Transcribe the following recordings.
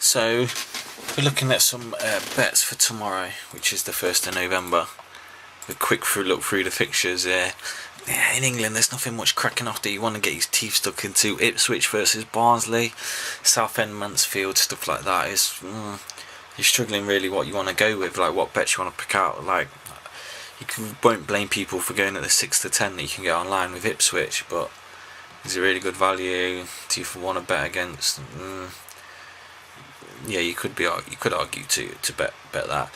So we're looking at some bets for tomorrow, which is the 1st of November. A quick look through the fixtures. In England there's nothing much cracking off that you want to get your teeth stuck into. Ipswich versus Barnsley, Southend, Mansfield, stuff like that is you're struggling really what you want to go with, like what bets you want to pick out. Like won't blame people for going at the 6 to 10 that you can get online with Ipswich, but is it really good value? Do you want to bet against? Yeah, you could argue to bet that.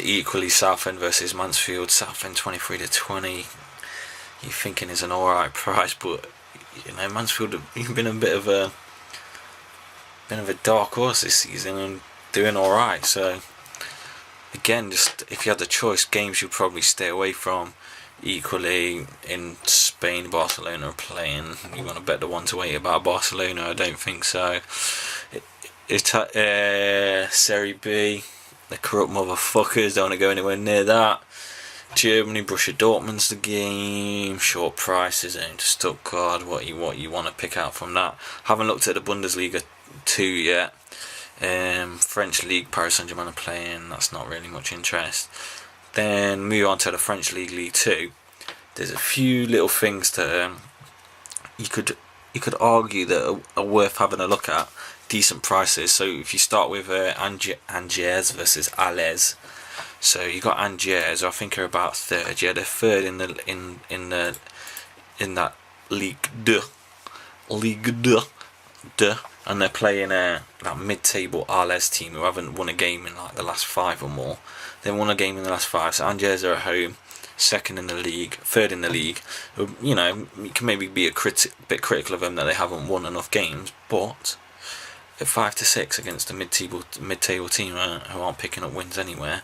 Equally, Southend versus Mansfield. Southend 23 to 20. You're thinking is an alright price, but Mansfield have been a bit of a dark horse this season and doing alright. So again, just if you had the choice, games you'd probably stay away from. Equally, in Spain, Barcelona are playing. You want to bet the 1-8 about Barcelona? I don't think so. Serie B, the corrupt motherfuckers don't want to go anywhere near that. Germany, Borussia Dortmund's the game. Short prices into Stuttgart. What you want to pick out from that? Haven't looked at the Bundesliga 2 yet. French League, Paris Saint-Germain are playing. That's not really much interest. Then move on to the French League, League 2. There's a few little things that you could argue that are worth having a look at. Decent prices. So if you start with Angers versus Alès, so you got Angers, I think are about third. Yeah, they're third in that Ligue 2, and they're playing that mid-table Alès team who haven't won a game in like the last 5 or more. They won a game in the last 5. So Angers are at home, second in the league, third in the league. You can maybe be bit critical of them that they haven't won enough games, but at 5 to 6 against a mid-table team who aren't picking up wins anywhere,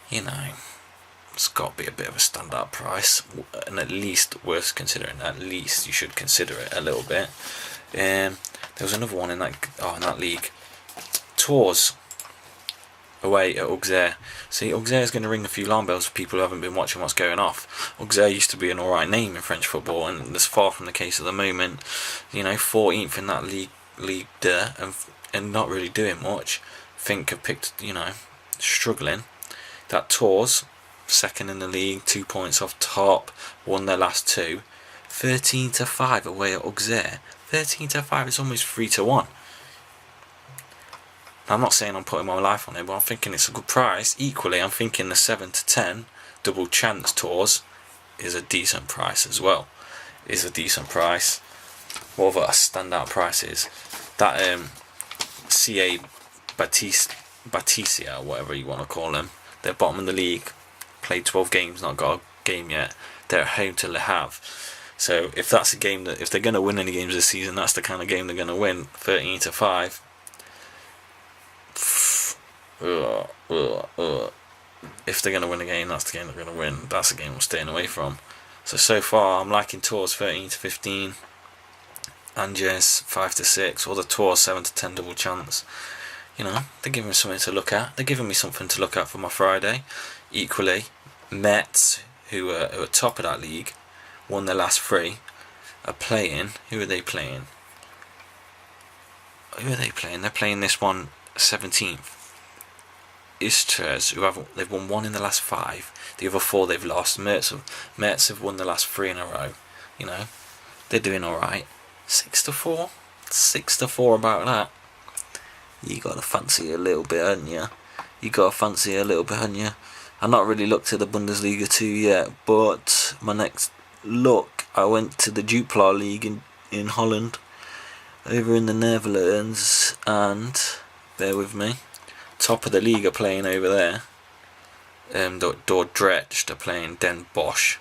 it's got to be a bit of a standout price, and at least worth considering. At least you should consider it a little bit. There was another one in that league. Tours away at Auxerre. See, Auxerre is going to ring a few alarm bells for people who haven't been watching what's going off. Auxerre used to be an alright name in French football, and that's far from the case at the moment. 14th in that league there, and not really doing much. Think have picked, struggling. That Tours, second in the league, 2 points off top, won their last 2. 13 to 5 away at Auxerre. 13 to 5 is almost 3 to 1. I'm not saying I'm putting my life on it, but I'm thinking it's a good price. Equally, I'm thinking the 7 to 10 double chance Tours is a decent price as well. What other standout prices? That CA Batista, whatever you want to call them, they're bottom of the league, played 12 games, not got a game yet. They're at home to Le Havre. So if that's a game that, if they're going to win any games this season, that's the kind of game they're going to win. 13 to 5. If they're going to win a game, that's the game they're going to win. That's the game I'm staying away from. So far I'm liking Tours 13 to 15. Angers 5 to 6, or the Tours 7 to 10 double chance. They're giving me something to look at. They're giving me something to look at for my Friday. Equally, Metz, who are top of that league, won their last 3, are playing. Who are they playing? They're playing this one 17th. Istres, they've won 1 in the last 5. The other 4 they've lost. Metz have won the last 3 in a row. They're doing alright. 6 to 4 about that. You got to fancy a little bit, haven't you? I've not really looked at the Bundesliga 2 yet, but my next look, I went to the Jupiler League in Holland, over in the Netherlands, and bear with me, top of the league are playing over there. Dordrecht are playing Den Bosch.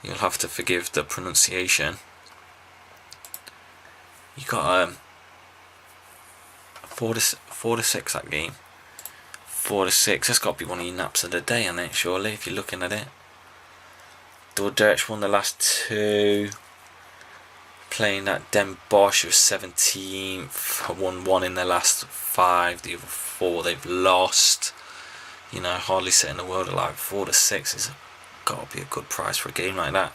You'll have to forgive the pronunciation. You got 4 to 6 that game. 4 to 6. That's got to be one of your naps of the day, isn't it? Surely, if you're looking at it. Dordrecht won the last 2. Playing that Den Bosch was 17th. Won 1 in their last 5. The other 4 they've lost. Hardly setting the world alive. 4 to 6 is got to be a good price for a game like that.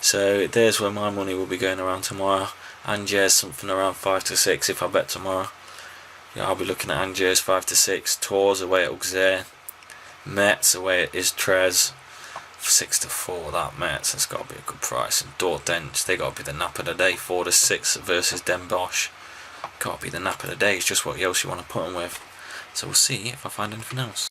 So there's where my money will be going around tomorrow. Angers something around 5 to 6 if I bet tomorrow. Yeah, I'll be looking at Angers 5-6, Tours away at Auxerre, Metz away at Istres 6-4. That Metz has got to be a good price, and Dordt they got to be the nap of the day. 4-6 versus Den Bosch. Got to be the nap of the day. It's just what else you want to put them with. So we'll see if I find anything else.